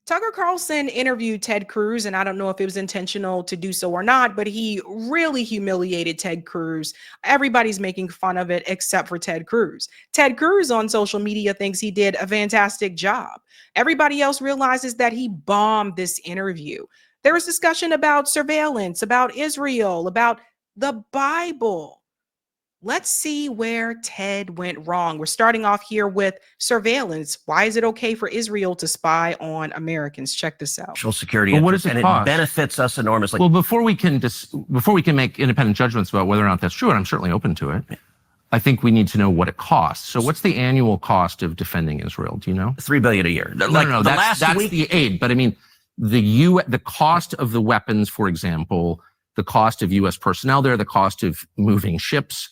Tucker Carlson interviewed Ted Cruz, and I don't know if it was intentional to do so or not, but he really humiliated Ted Cruz. Everybody's making fun of it except for Ted Cruz. Ted Cruz on social media thinks he did a fantastic job. Everybody else realizes that he bombed this interview. There was discussion about surveillance, about Israel, about the Bible. Let's see where Ted went wrong. We're starting off here with surveillance. Why is it okay for Israel to spy on Americans? Check this out. National security Well, interest, and it benefits us enormously. Well, before we can make independent judgments about whether or not that's true, and I'm certainly open to it, I think we need to know what it costs. So what's the annual cost of defending Israel? Do you know? $3 billion a year. No, that's the aid. But I mean, the cost of the weapons, for example, the cost of U.S. personnel there, the cost of moving ships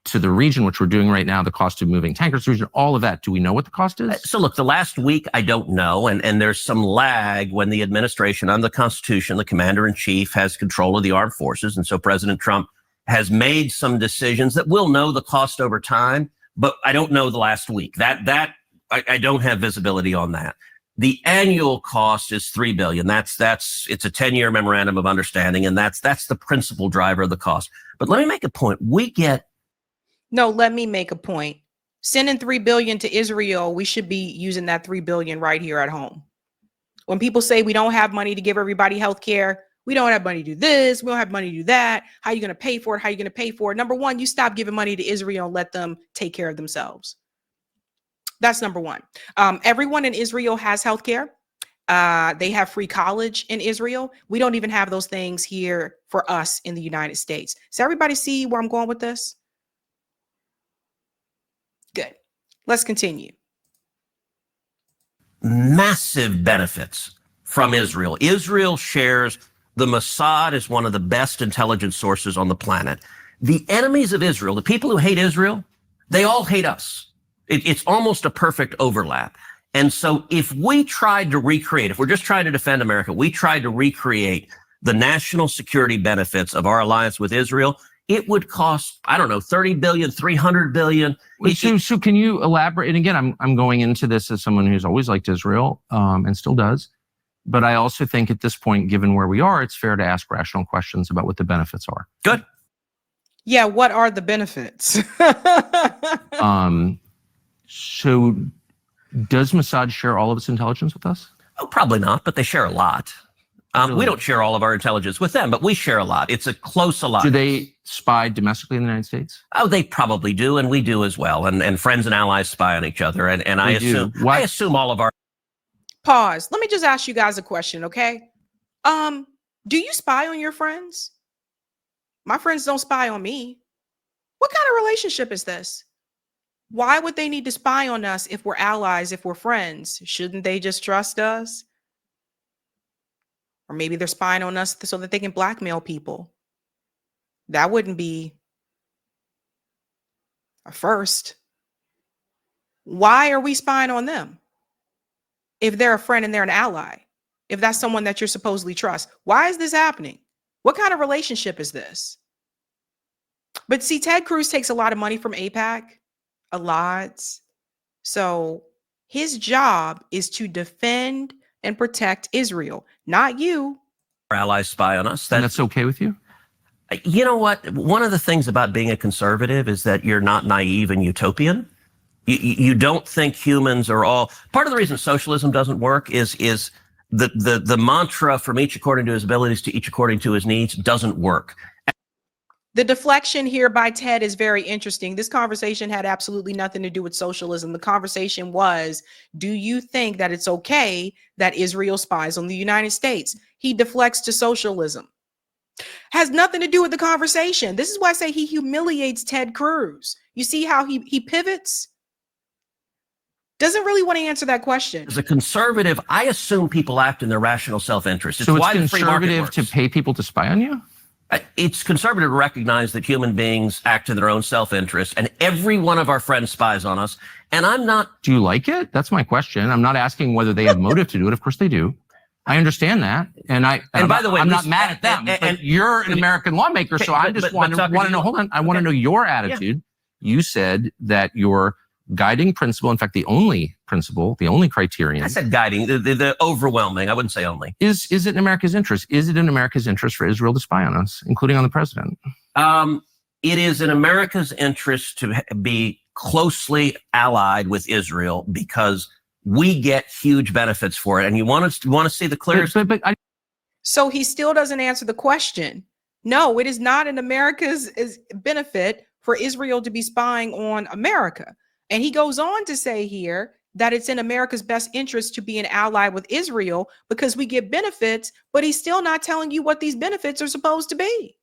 to the region, which we're doing right now, the cost of moving tankers to the region, all of that. Do we know what the cost is? So look, the last week, I don't know. And there's some lag when the administration under the Constitution, the commander-in-chief has control of the armed forces. And so President Trump has made some decisions that we'll know the cost over time, but I don't know the last week. I don't have visibility on that. The annual cost is $3 billion. It's a 10-year memorandum of understanding, and that's the principal driver of the cost. But let me make a point. Let me make a point. Sending $3 billion to Israel, we should be using that $3 billion right here at home. When people say we don't have money to give everybody health care, we don't have money to do this, we don't have money to do that. How are you going to pay for it? How are you going to pay for it? Number one, you stop giving money to Israel and let them take care of themselves. That's number one. Everyone in Israel has health care. They have free college in Israel. We don't even have those things here for us in the United States. So everybody see where I'm going with this? Good. Let's continue. Massive benefits from Israel. Israel shares the Mossad is one of the best intelligence sources on the planet. The enemies of Israel, the people who hate Israel, they all hate us. It's almost a perfect overlap. And so if we tried to recreate, if we're just trying to defend America, we tried to recreate the national security benefits of our alliance with Israel, it would cost, I don't know, $30 billion, $300 billion. So can you elaborate? And again, I'm going into this as someone who's always liked Israel and still does. But I also think at this point, given where we are, it's fair to ask rational questions about what the benefits are. Good. Yeah, what are the benefits? So does Mossad share all of its intelligence with us? Oh, probably not, but they share a lot. Really? We don't share all of our intelligence with them, but we share a lot. It's a close alliance. Do they spy domestically in the United States? Oh, they probably do, and we do as well. And friends and allies spy on each other. And I assume all of our... Pause. Let me just ask you guys a question, okay? Do you spy on your friends? My friends don't spy on me. What kind of relationship is this? Why would they need to spy on us if we're allies, if we're friends? Shouldn't they just trust us? Or maybe they're spying on us so that they can blackmail people. That wouldn't be a first. Why are we spying on them? If they're a friend and they're an ally, if that's someone that you're supposedly trust, why is this happening? What kind of relationship is this? But see, Ted Cruz takes a lot of money from AIPAC, a lot. So his job is to defend and protect Israel, not you. Our allies spy on us. And that's okay with you? You know what? One of the things about being a conservative is that you're not naive and utopian. You don't think humans are all... Part of the reason socialism doesn't work is the mantra from each according to his abilities to each according to his needs doesn't work. The deflection here by Ted is very interesting. This conversation had absolutely nothing to do with socialism. The conversation was, do you think that it's okay that Israel spies on the United States? He deflects to socialism. Has nothing to do with the conversation. This is why I say he humiliates Ted Cruz. You see how he pivots? Doesn't really want to answer that question. As a conservative, I assume people act in their rational self-interest. So it's conservative to pay people to spy on you? It's conservative to recognize that human beings act in their own self-interest, and every one of our friends spies on us. And I'm not... Do you like it? That's my question. I'm not asking whether they have motive to do it. Of course they do. I understand that. And by the way, I'm not mad at them. And you're an American lawmaker, so I just want to know, hold on. I want to know your attitude. You said that you're guiding principle, in fact, the only principle, the only criterion. I said guiding, the overwhelming. I wouldn't say only. Is it in America's interest? Is it in America's interest for Israel to spy on us, including on the president? It is in America's interest to be closely allied with Israel because we get huge benefits for it. And you want to see the clearest. So he still doesn't answer the question. No, it is not in America's benefit for Israel to be spying on America. And he goes on to say here that it's in America's best interest to be an ally with Israel because we get benefits, but he's still not telling you what these benefits are supposed to be.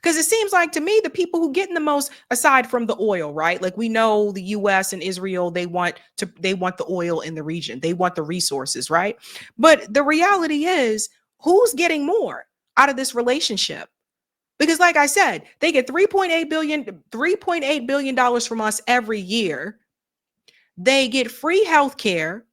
Because it seems like to me, the people who getting the most, aside from the oil, right? Like we know the US and Israel, they want the oil in the region. They want the resources, right? But the reality is, who's getting more out of this relationship? Because like I said, they get $3.8 billion from us every year. They get free healthcare.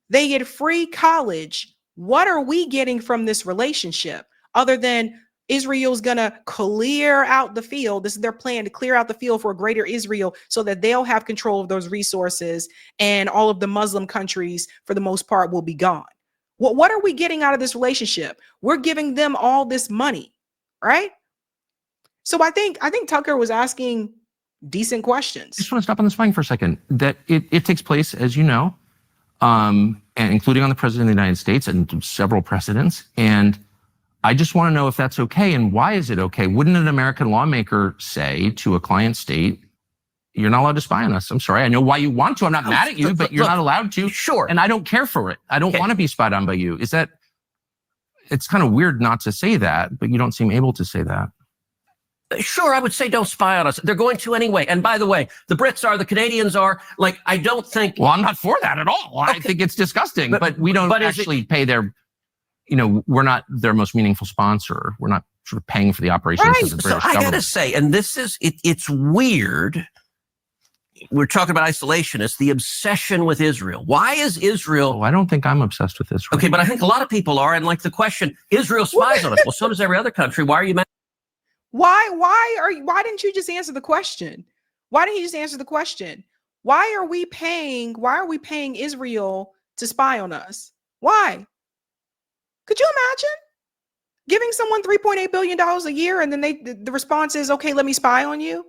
They get free college. What are we getting from this relationship other than Israel's going to clear out the field? This is their plan, to clear out the field for a greater Israel so that they'll have control of those resources and all of the Muslim countries, for the most part, will be gone. What are we getting out of this relationship? We're giving them all this money, right? So I think Tucker was asking decent questions. I just want to stop on the spying for a second. That it takes place, as you know, and including on the president of the United States and several presidents. And I just want to know if that's okay and why is it okay? Wouldn't an American lawmaker say to a client state, you're not allowed to spy on us? I'm sorry. I know why you want to. I'm not mad at you, but you're not allowed to. Sure. And I don't care for it. I don't want to be spied on by you. It's kind of weird not to say that, but you don't seem able to say that. Sure, I would say don't spy on us. They're going to anyway. And by the way, the Brits are, the Canadians are. Like, I don't think. Well, I'm not for that at all. Okay. I think it's disgusting. But we don't actually pay their. We're not their most meaningful sponsor. We're not sort of paying for the operations of the British government. So I got to say, and this is it's weird. We're talking about isolationists, the obsession with Israel. Why is Israel? Oh, I don't think I'm obsessed with Israel. Okay, but I think a lot of people are. And like the question, Israel spies on us. Well, so does every other country. Why are you mad? Why didn't you just answer the question? Why didn't you just answer the question? Why are we paying Israel to spy on us? Why? Could you imagine giving someone $3.8 billion a year and then the response is, okay, let me spy on you?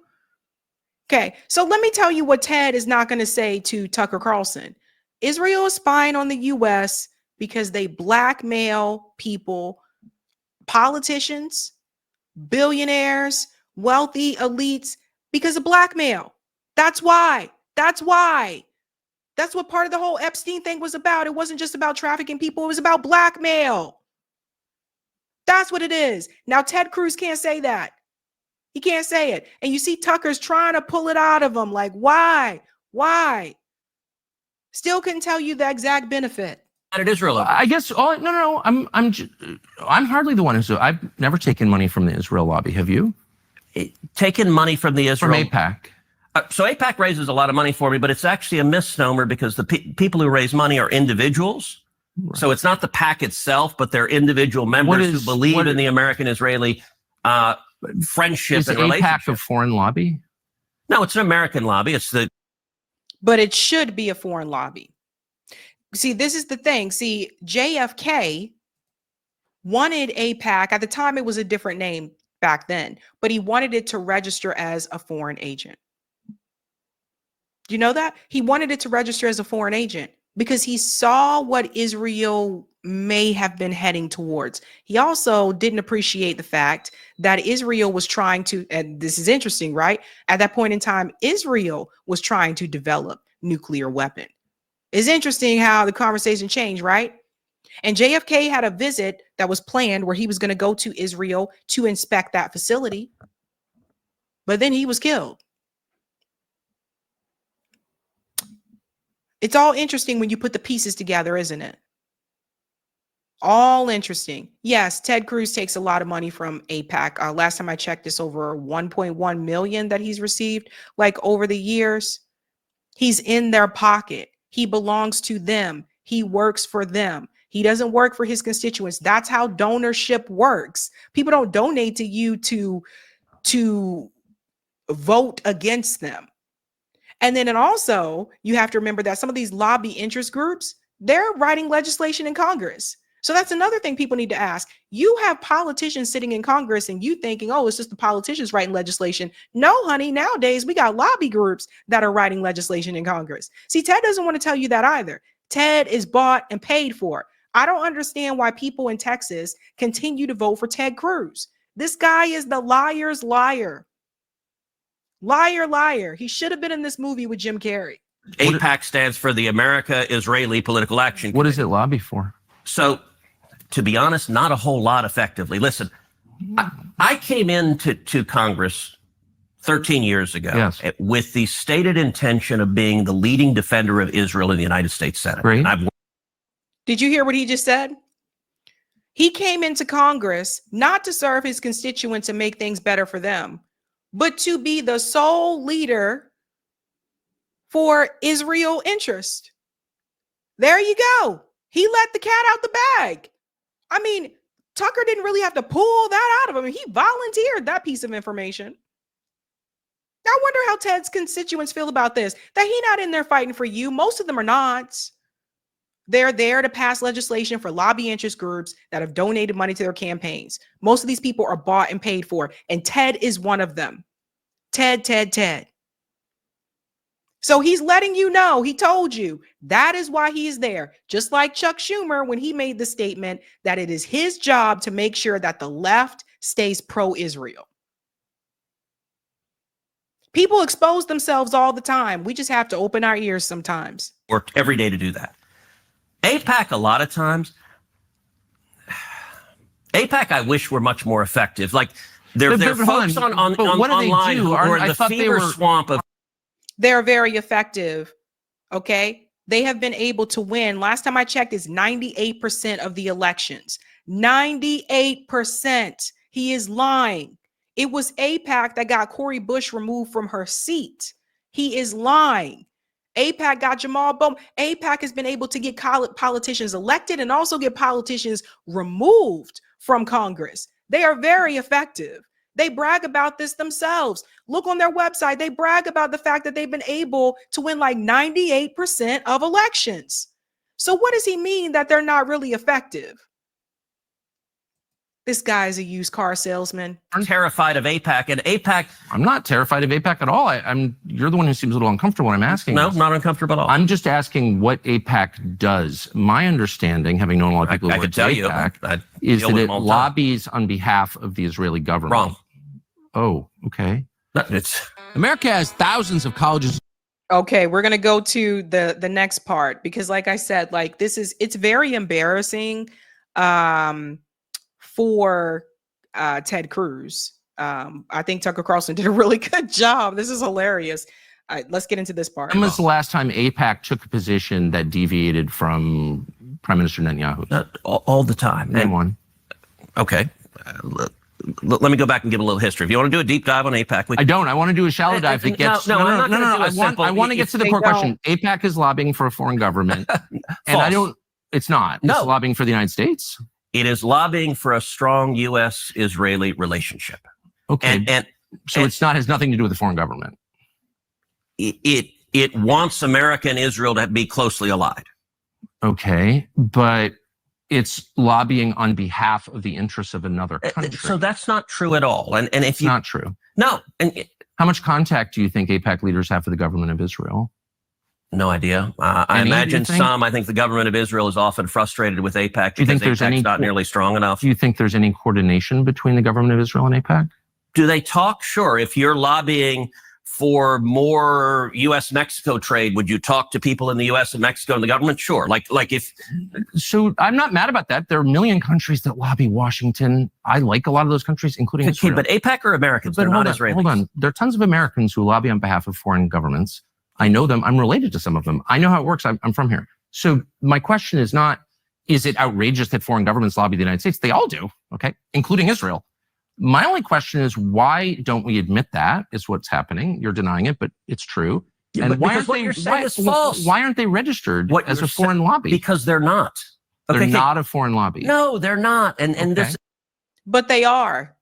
Okay, so let me tell you what Ted is not going to say to Tucker Carlson. Israel is spying on the US because they blackmail people, politicians, billionaires, wealthy elites, because of blackmail. That's why. That's what part of the whole Epstein thing was about. It wasn't just about trafficking people. It was about blackmail. That's what it is. Now, Ted Cruz can't say that. He can't say it. And you see Tucker's trying to pull it out of him. Like, why? Still couldn't tell you the exact benefit. At Israel, I guess. Oh no. I'm hardly the one who's. I've never taken money from the Israel lobby. Have you? Taken money from the Israel from AIPAC? So AIPAC raises a lot of money for me, but it's actually a misnomer because the people who raise money are individuals. Right. So it's not the PAC itself, but they're individual members who believe in the American-Israeli friendship and relationship. Is AIPAC a foreign lobby? No, it's an American lobby. But it should be a foreign lobby. See, this is the thing. See, JFK wanted AIPAC. At the time, it was a different name back then, but he wanted it to register as a foreign agent. Do you know that? He wanted it to register as a foreign agent because he saw what Israel may have been heading towards. He also didn't appreciate the fact that Israel was trying to, and this is interesting, right? At that point in time, Israel was trying to develop nuclear weapon. It's interesting how the conversation changed, right? And JFK had a visit that was planned where he was going to go to Israel to inspect that facility. But then he was killed. It's all interesting when you put the pieces together, isn't it? All interesting. Yes, Ted Cruz takes a lot of money from AIPAC. Last time I checked, it's over 1.1 million that he's received, like over the years. He's in their pocket. He belongs to them. He works for them. He doesn't work for his constituents. That's how donorship works. People don't donate to you to vote against them. And then also, you have to remember that some of these lobby interest groups, they're writing legislation in Congress. So that's another thing people need to ask. You have politicians sitting in Congress and you thinking, oh, it's just the politicians writing legislation. No, honey, nowadays we got lobby groups that are writing legislation in Congress. See, Ted doesn't want to tell you that either. Ted is bought and paid for. I don't understand why people in Texas continue to vote for Ted Cruz. This guy is the liar's liar. Liar, liar. He should have been in this movie with Jim Carrey. AIPAC stands for the America-Israeli Political Action Committee. What does it lobby for? So, to be honest, not a whole lot effectively. Listen, I came into Congress 13 years ago with the stated intention of being the leading defender of Israel in the United States Senate. Great. Did you hear what he just said? He came into Congress not to serve his constituents and make things better for them, but to be the sole leader for Israel interest. There you go. He let the cat out the bag. I mean, Tucker didn't really have to pull that out of him. He volunteered that piece of information. I wonder how Ted's constituents feel about this, that he's not in there fighting for you. Most of them are not. They're there to pass legislation for lobby interest groups that have donated money to their campaigns. Most of these people are bought and paid for, and Ted is one of them. Ted. So he's letting you know, he told you, that is why he's there. Just like Chuck Schumer when he made the statement that it is his job to make sure that the left stays pro-Israel. People expose themselves all the time. We just have to open our ears sometimes. Worked every day to do that. AIPAC, a lot of times, AIPAC, I wish were much more effective. Like, there are folks online who are in the fever swamp of. They're very effective, okay? They have been able to win. Last time I checked, is 98% of the elections. 98%. He is lying. It was AIPAC that got Cori Bush removed from her seat. He is lying. AIPAC got Jamal Bowman. AIPAC has been able to get politicians elected and also get politicians removed from Congress. They are very effective. They brag about this themselves. Look on their website. They brag about the fact that they've been able to win like 98% of elections. So what does he mean that they're not really effective? This guy is a used car salesman. I'm terrified of AIPAC, and AIPAC. I'm not terrified of AIPAC at all. You're the one who seems a little uncomfortable when I'm asking. No, not uncomfortable at all. I'm just asking what AIPAC does. My understanding, having known a lot of people who work at AIPAC, is that it lobbies on behalf of the Israeli government. Wrong. Oh, okay. America has thousands of colleges. Okay, we're gonna go to the next part because, like I said, like it's very embarrassing for Ted Cruz. I think Tucker Carlson did a really good job. This is hilarious. Let's get into this part. When was the last time AIPAC took a position that deviated from Prime Minister Netanyahu? All the time. Name one. Okay. Let me go back and give a little history. If you want to do a deep dive on AIPAC, I don't. I want to do a shallow dive that gets. No. I want to get to the core question. AIPAC is lobbying for a foreign government, and I don't. It's not. No. It's lobbying for the United States. It is lobbying for a strong U.S.-Israeli relationship. Okay, so it's not has nothing to do with the foreign government. It wants America and Israel to be closely allied. Okay, but it's lobbying on behalf of the interests of another country. So that's not true at all. And if it's not true. No. How much contact do you think AIPAC leaders have with the government of Israel? No idea. I imagine some. I think the government of Israel is often frustrated with AIPAC because AIPAC's not nearly strong enough. Do you think there's any coordination between the government of Israel and AIPAC? Do they talk? Sure. If you're lobbying for more U.S.-Mexico trade, would you talk to people in the U.S. and Mexico and the government? Sure. Like if. So I'm not mad about that. There are a million countries that lobby Washington. I like a lot of those countries, including Israel. But AIPAC are Americans. They're not Israelis. Hold on. There are tons of Americans who lobby on behalf of foreign governments. I know them. I'm related to some of them. I know how it works. I'm from here. So my question is not, is it outrageous that foreign governments lobby the United States? They all do, okay, including Israel. My only question is, why don't we admit that is what's happening? You're denying it, but it's true. Yeah, and why aren't they registered as a foreign lobby? Because they're not. They're not a foreign lobby. No, they're not. And this. But they are.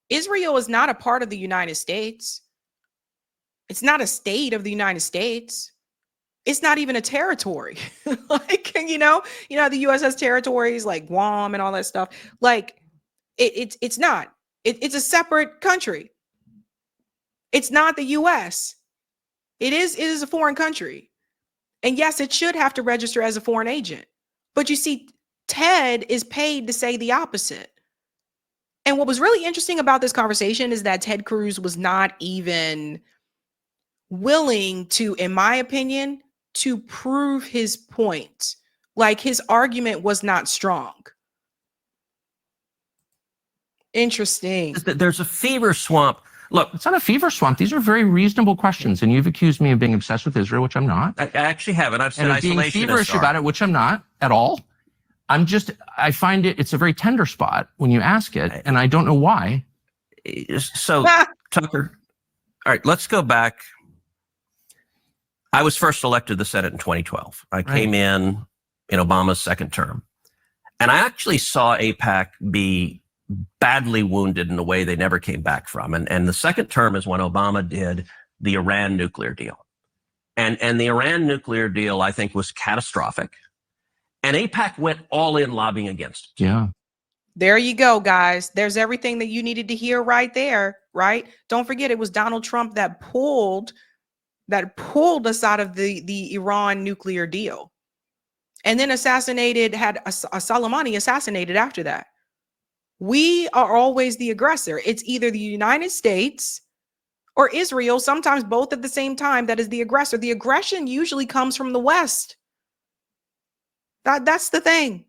Israel is not a part of the United States. It's not a state of the United States. It's not even a territory. Like, the US has territories like Guam and all that stuff. Like, it's not. It's a separate country. It's not the US. It is a foreign country. And yes, it should have to register as a foreign agent. But you see, Ted is paid to say the opposite. And what was really interesting about this conversation is that Ted Cruz was not even willing to, in my opinion, to prove his point. Like, his argument was not strong. Interesting. There's a fever swamp. Look, It's not a fever swamp. These are very reasonable questions. And you've accused me of being obsessed with Israel, which I'm not. I actually haven't. I've said And of being feverish about it, which I'm not at all. I find it's a very tender spot when you ask it, and I don't know why. So, Tucker, all right, let's go back. I was first elected to the Senate in 2012. I came in Obama's second term. And I actually saw AIPAC be badly wounded in a way they never came back from. And the second term is when Obama did the Iran nuclear deal. And the Iran nuclear deal, I think, was catastrophic. And AIPAC went all in lobbying against it. Yeah. There you go, guys. There's everything that you needed to hear right there, right? Don't forget, it was Donald Trump that pulled us out of the Iran nuclear deal. And then had Soleimani assassinated after that. We are always the aggressor. It's either the United States or Israel, sometimes both at the same time, that is the aggressor. The aggression usually comes from the West. That's the thing.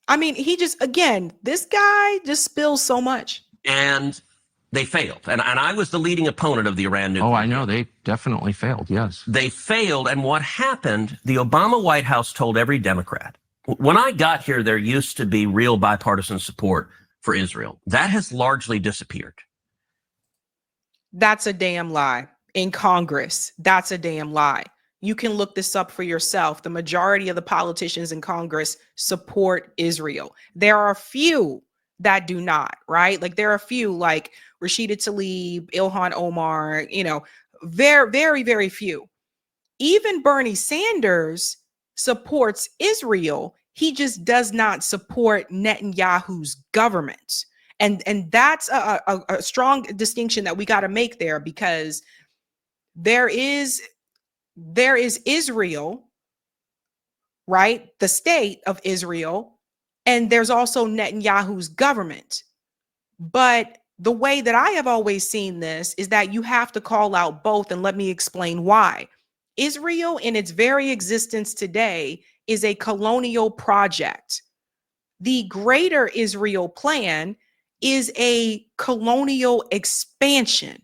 I mean, this guy just spills so much. And they failed. And I was the leading opponent of the Iran nuclear Oh, I know. They definitely failed. Yes. They failed. And what happened, the Obama White House told every Democrat, when I got here, there used to be real bipartisan support for Israel. That has largely disappeared. That's a damn lie. In Congress, that's a damn lie. You can look this up for yourself. The majority of the politicians in Congress support Israel. There are a few that do not, right? Like, there are a few like Rashida Tlaib, Ilhan Omar, very, very, very few. Even Bernie Sanders supports Israel. He just does not support Netanyahu's government. And that's a strong distinction that we got to make there, because there is Israel, right? The state of Israel, and there's also Netanyahu's government. But the way that I have always seen this is that you have to call out both, and let me explain why. Israel, in its very existence today, is a colonial project. The Greater Israel Plan is a colonial expansion.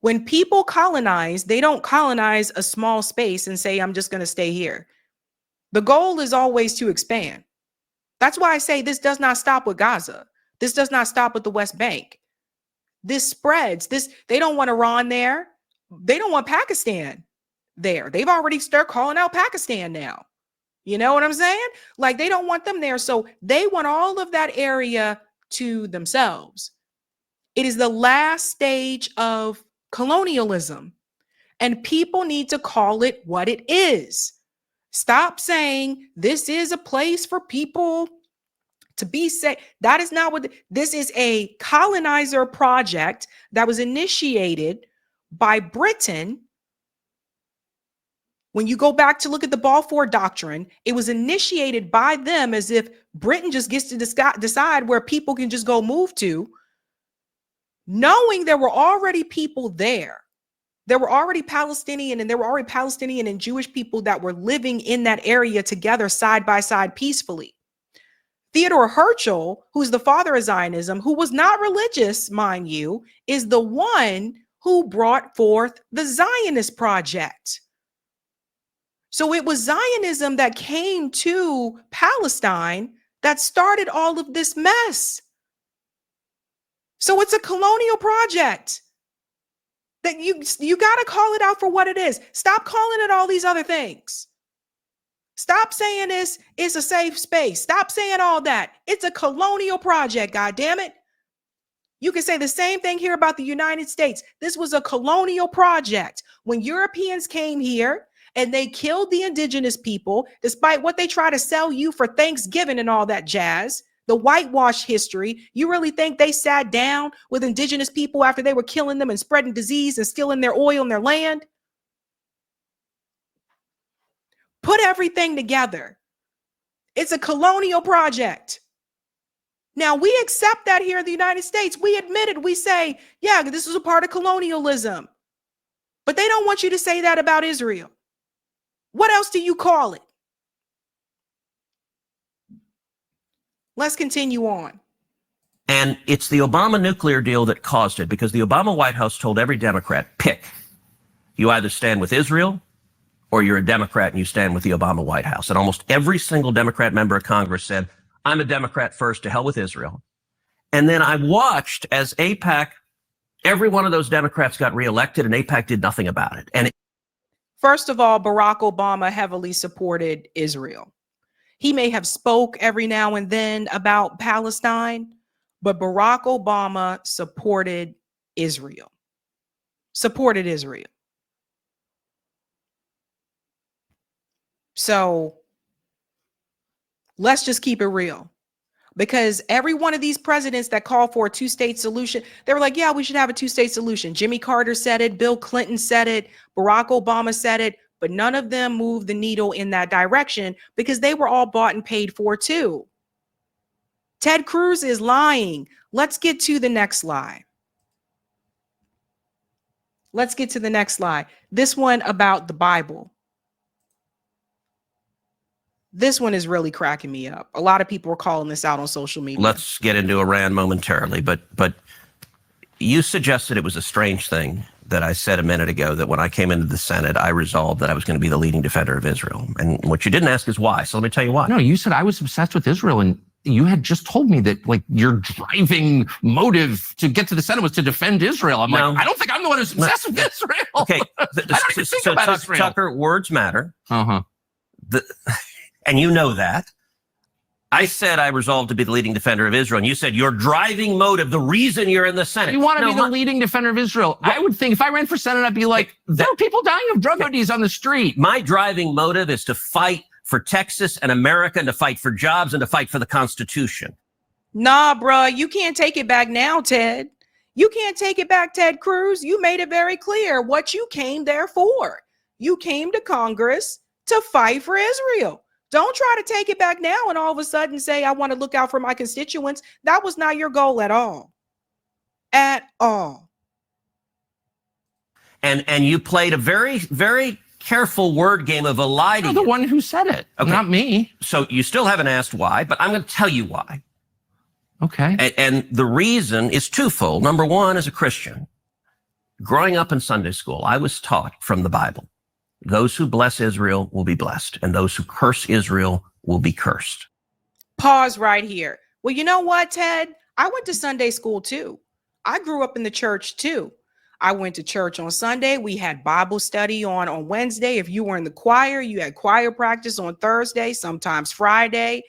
When people colonize, they don't colonize a small space and say, I'm just going to stay here. The goal is always to expand. That's why I say this does not stop with Gaza. This does not stop with the West Bank. This spreads. They don't want Iran there. They don't want Pakistan there. They've already started calling out Pakistan now. You know what I'm saying? Like, they don't want them there. So they want all of that area to themselves. It is the last stage of colonialism, and people need to call it what it is. Stop saying this is a place for people to be safe. That is not what this is. A colonizer project that was initiated by Britain. When you go back to look at the Balfour Doctrine, it was initiated by them, as if Britain just gets to decide where people can just go move to, knowing there were already people there. There were already Palestinian and Jewish people that were living in that area together side by side peacefully. Theodore Herzl, who's the father of Zionism, who was not religious, mind you, is the one who brought forth the Zionist project. So it was Zionism that came to Palestine that started all of this mess. So it's a colonial project that you got to call it out for what it is. Stop calling it all these other things. Stop saying this is a safe space. Stop saying all that. It's a colonial project, God damn it. You can say the same thing here about the United States. This was a colonial project. When Europeans came here and they killed the indigenous people, despite what they try to sell you for Thanksgiving and all that jazz, the whitewash history, you really think they sat down with indigenous people after they were killing them and spreading disease and stealing their oil and their land? Put everything together. It's a colonial project. Now, we accept that here in the United States. We admit it. We say, yeah, this is a part of colonialism. But they don't want you to say that about Israel. What else do you call it? Let's continue on. And it's the Obama nuclear deal that caused it, because the Obama White House told every Democrat, pick. You either stand with Israel or you're a Democrat and you stand with the Obama White House. And almost every single Democrat member of Congress said, I'm a Democrat first, to hell with Israel. And then I watched as AIPAC, every one of those Democrats got reelected and AIPAC did nothing about it. And first of all, Barack Obama heavily supported Israel. He may have spoke every now and then about Palestine, but Barack Obama supported Israel. Supported Israel. So let's just keep it real, because every one of these presidents that call for a two-state solution, they were like, yeah, we should have a two-state solution. Jimmy Carter said it. Bill Clinton said it. Barack Obama said it. But none of them moved the needle in that direction because they were all bought and paid for too. Ted Cruz is lying. Let's get to the next lie. Let's get to the next lie. This one about the Bible. This one is really cracking me up. A lot of people are calling this out on social media. let's get into Iran momentarily, but you suggested it was a strange thing that I said a minute ago, that when I came into the Senate, I resolved that I was going to be the leading defender of Israel. And what you didn't ask is why. So let me tell you why. No, you said I was obsessed with Israel, and you had just told me that like your driving motive to get to the Senate was to defend Israel. I'm like, I don't think I'm the one who's obsessed with Israel. Okay. I don't even think about Israel. Tucker, words matter. Uh-huh. And you know that. I said I resolved to be the leading defender of Israel, and you said your driving motive, the reason you're in the Senate. You want to be the leading defender of Israel. I would think if I ran for Senate, I'd be like, there are people dying of drug ODs on the street. My driving motive is to fight for Texas and America, and to fight for jobs, and to fight for the Constitution. Nah, bruh, you can't take it back now, Ted. You can't take it back, Ted Cruz. You made it very clear what you came there for. You came to Congress to fight for Israel. Don't try to take it back now and all of a sudden say, I want to look out for my constituents. That was not your goal at all. At all. And you played a very, very careful word game of a lie to You're you. the one who said it, not me. So you still haven't asked why, but I'm going to tell you why. Okay. And the reason is twofold. Number one, as a Christian, growing up in Sunday school, I was taught from the Bible, those who bless Israel will be blessed, and those who curse Israel will be cursed. Pause right here. Well, you know what, Ted? I went to Sunday school too. I grew up in the church too. I went to church on Sunday. We had Bible study on Wednesday. If you were in the choir, you had choir practice on Thursday, sometimes Friday.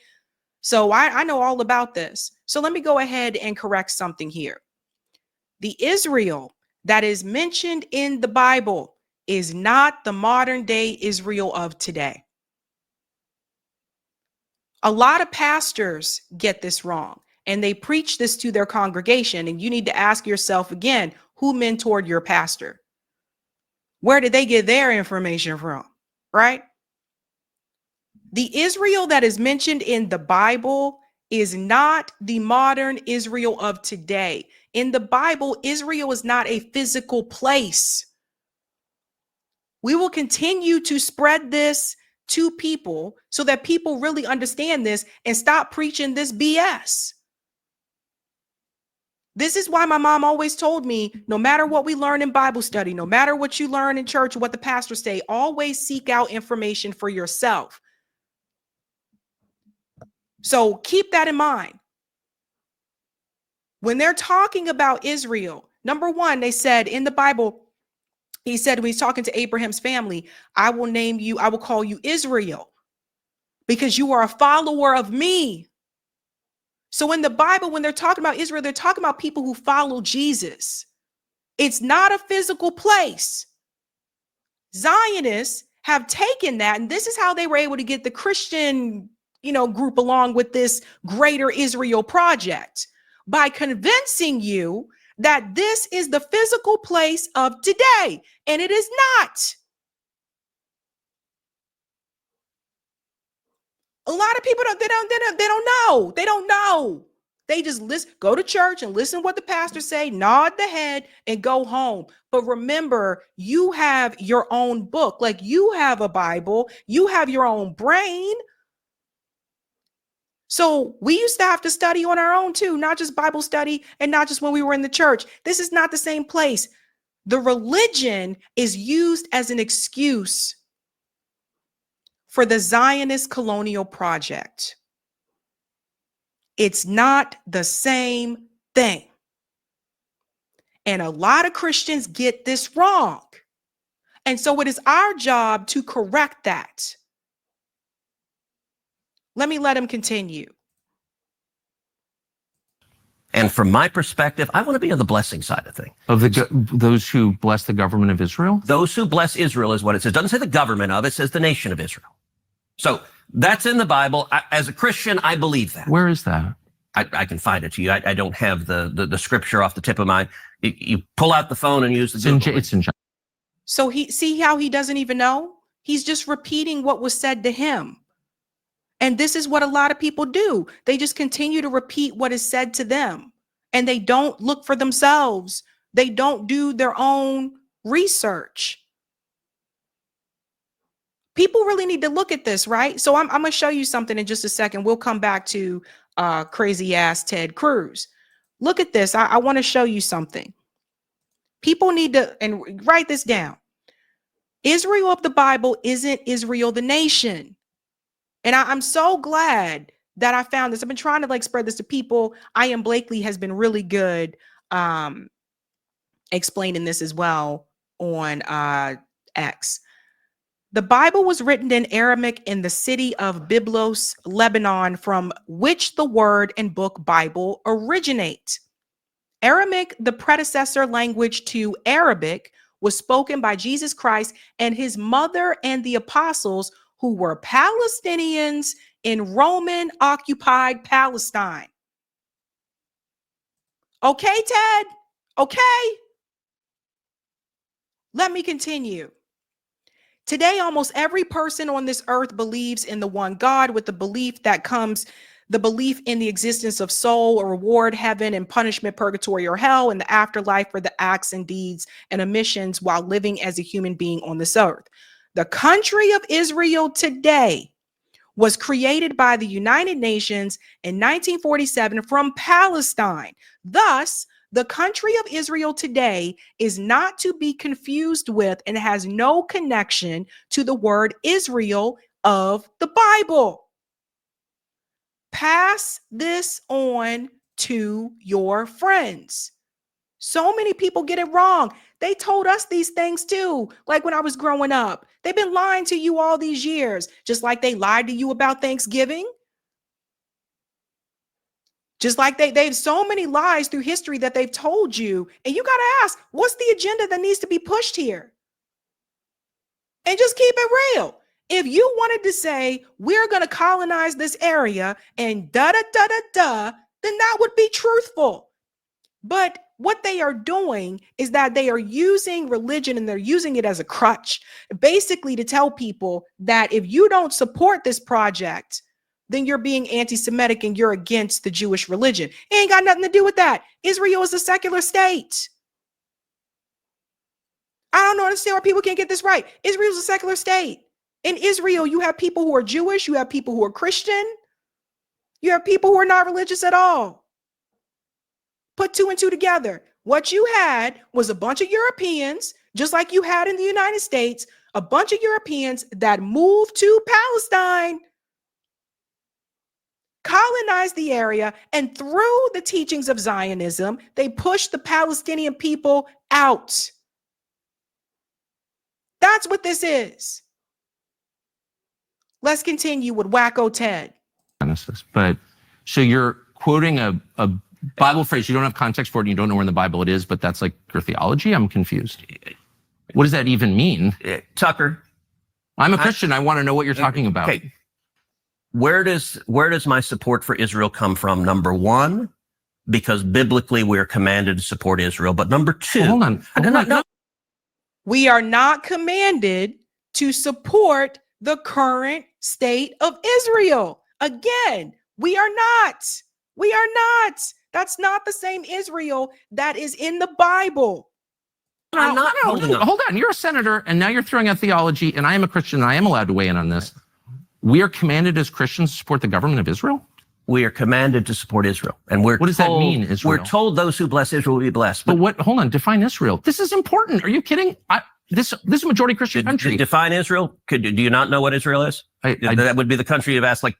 So I know all about this. So let me go ahead and correct something here. The Israel that is mentioned in the Bible is not the modern day Israel of today. A lot of pastors get this wrong, and they preach this to their congregation. And you need to ask yourself again, who mentored your pastor? Where did they get their information from? Right? The Israel that is mentioned in the Bible is not the modern Israel of today. In the Bible, Israel is not a physical place. We will continue to spread this to people so that people really understand this and stop preaching this BS. This is why my mom always told me, no matter what we learn in Bible study, no matter what you learn in church or what the pastors say, always seek out information for yourself. So keep that in mind. When they're talking about Israel, number one, they said in the Bible, he said, when he's talking to Abraham's family, I will call you Israel, because you are a follower of me. So in the Bible, when they're talking about Israel, they're talking about people who follow Jesus. It's not a physical place. Zionists have taken that, and this is how they were able to get the Christian, group along with this greater Israel project, by convincing you that this is the physical place of today, and it is not. A lot of people they don't know. They don't know. They just go to church and listen to what the pastor say, nod the head, and go home. But remember, you have your own book. Like, you have a Bible, you have your own brain. So we used to have to study on our own too, not just Bible study and not just when we were in the church. This is not the same place. The religion is used as an excuse for the Zionist colonial project. It's not the same thing. And a lot of Christians get this wrong. And so it is our job to correct that. Let him continue. And from my perspective, I want to be on the blessing side of things. Of those who bless the government of Israel? Those who bless Israel is what it says. It doesn't say the government of it, says the nation of Israel. So that's in the Bible. As a Christian, I believe that. Where is that? I can find it to you. I don't have the scripture off the tip of my. You pull out the phone and use the. It's in. So see how he doesn't even know? He's just repeating what was said to him. And this is what a lot of people do. They just continue to repeat what is said to them, and they don't look for themselves. They don't do their own research. People really need to look at this, right? So I'm going to show you something in just a second. We'll come back to crazy ass Ted Cruz. Look at this. I want to show you something. People need to, and write this down. Israel of the Bible isn't Israel the nation. And I'm so glad that I found this. I've been trying to spread this to people. I Am Blakely has been really good explaining this as well on X. The Bible was written in Aramaic in the city of Byblos, Lebanon, from which the word and book Bible originate. Aramaic, the predecessor language to Arabic, was spoken by Jesus Christ and his mother and the apostles, who were Palestinians in Roman-occupied Palestine. Okay, Ted? Okay? Let me continue. Today, almost every person on this earth believes in the one God, with the belief in the existence of soul or reward, heaven and punishment, purgatory or hell, and the afterlife for the acts and deeds and omissions while living as a human being on this earth. The country of Israel today was created by the United Nations in 1947 from Palestine. Thus, the country of Israel today is not to be confused with and has no connection to the word Israel of the Bible. Pass this on to your friends. So many people get it wrong. They told us these things too, like when I was growing up. They've been lying to you all these years, just like they lied to you about Thanksgiving. Just like they've so many lies through history that they've told you. And you got to ask, what's the agenda that needs to be pushed here? And just keep it real. If you wanted to say, we're going to colonize this area and then that would be truthful. But what they are doing is that they are using religion and they're using it as a crutch, basically to tell people that if you don't support this project, then you're being anti-Semitic and you're against the Jewish religion. It ain't got nothing to do with that. Israel is a secular state. I don't understand why people can't get this right. Israel is a secular state. In Israel, you have people who are Jewish, you have people who are Christian, you have people who are not religious at all. Put two and two together. What you had was a bunch of Europeans, just like you had in the United States, a bunch of Europeans that moved to Palestine, colonized the area, and through the teachings of Zionism, they pushed the Palestinian people out. That's what this is. Let's continue with Wacko Ted. But so you're quoting a Bible phrase. You don't have context for it. And you don't know where in the Bible it is, but that's like your theology. I'm confused. What does that even mean? Tucker. I'm a Christian. I want to know what you're talking about. Okay. Where does my support for Israel come from? Number one, because biblically we're commanded to support Israel. But number two, Hold on. No. We are not commanded to support the current state of Israel. Again, we are not. We are not. That's not the same Israel that is in the Bible. I'm not holding up. Hold on. You're a senator, and now you're throwing out theology, and I am a Christian, and I am allowed to weigh in on this. We are commanded as Christians to support the government of Israel? We are commanded to support Israel. And what does that mean, Israel? We're told those who bless Israel will be blessed. But hold on, define Israel. This is important. Are you kidding? This is a majority Christian country. Define Israel? Do you not know what Israel is? That would be the country you've asked like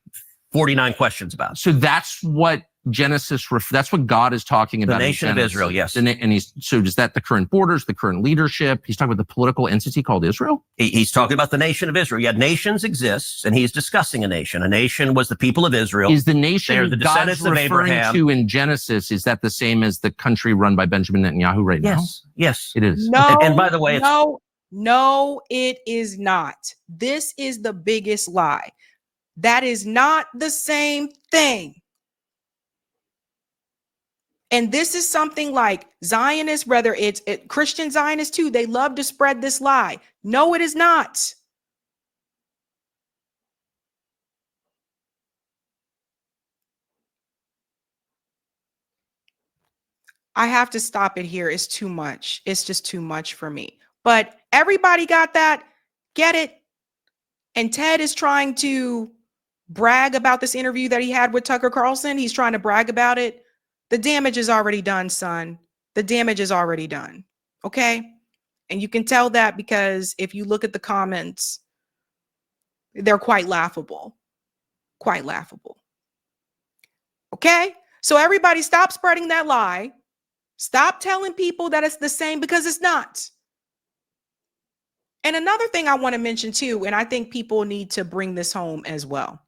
49 questions about. So that's what Genesis, that's what God is talking about. The nation of Israel, yes. So is that the current borders, the current leadership? He's talking about the political entity called Israel? He's talking about the nation of Israel. Yeah, nations exist, and he's discussing a nation. A nation was the people of Israel. Is the nation They're the descendants God's of referring Abraham. to in Genesis, is that the same as the country run by Benjamin Netanyahu right now? Yes. It is. No, and by the way, no, it is not. This is the biggest lie. That is not the same thing. And this is something like Zionists, whether it's Christian Zionists too, they love to spread this lie. No, it is not. I have to stop it here. It's too much. It's just too much for me. But everybody got that? Get it? And Ted is trying to brag about this interview that he had with Tucker Carlson. He's trying to brag about it. The damage is already done, son. The damage is already done. Okay? And you can tell that because if you look at the comments, they're quite laughable. Quite laughable. Okay? So everybody stop spreading that lie. Stop telling people that it's the same because it's not. And another thing I want to mention too, and I think people need to bring this home as well.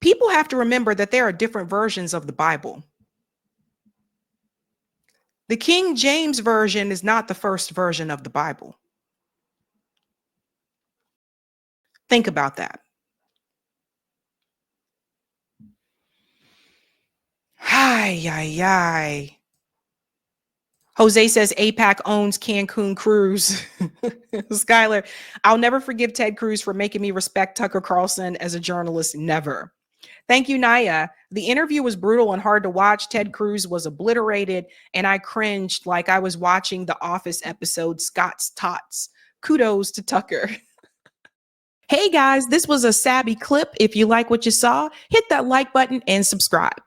People have to remember that there are different versions of the Bible. The King James Version is not the first version of the Bible. Think about that. Hi. Jose says AIPAC owns Cancun Cruz. Skylar, I'll never forgive Ted Cruz for making me respect Tucker Carlson as a journalist. Never. Thank you, Naya. The interview was brutal and hard to watch. Ted Cruz was obliterated, and I cringed like I was watching the Office episode Scott's Tots. Kudos to Tucker. Hey guys, this was a Sabby clip. If you like what you saw, hit that like button and subscribe.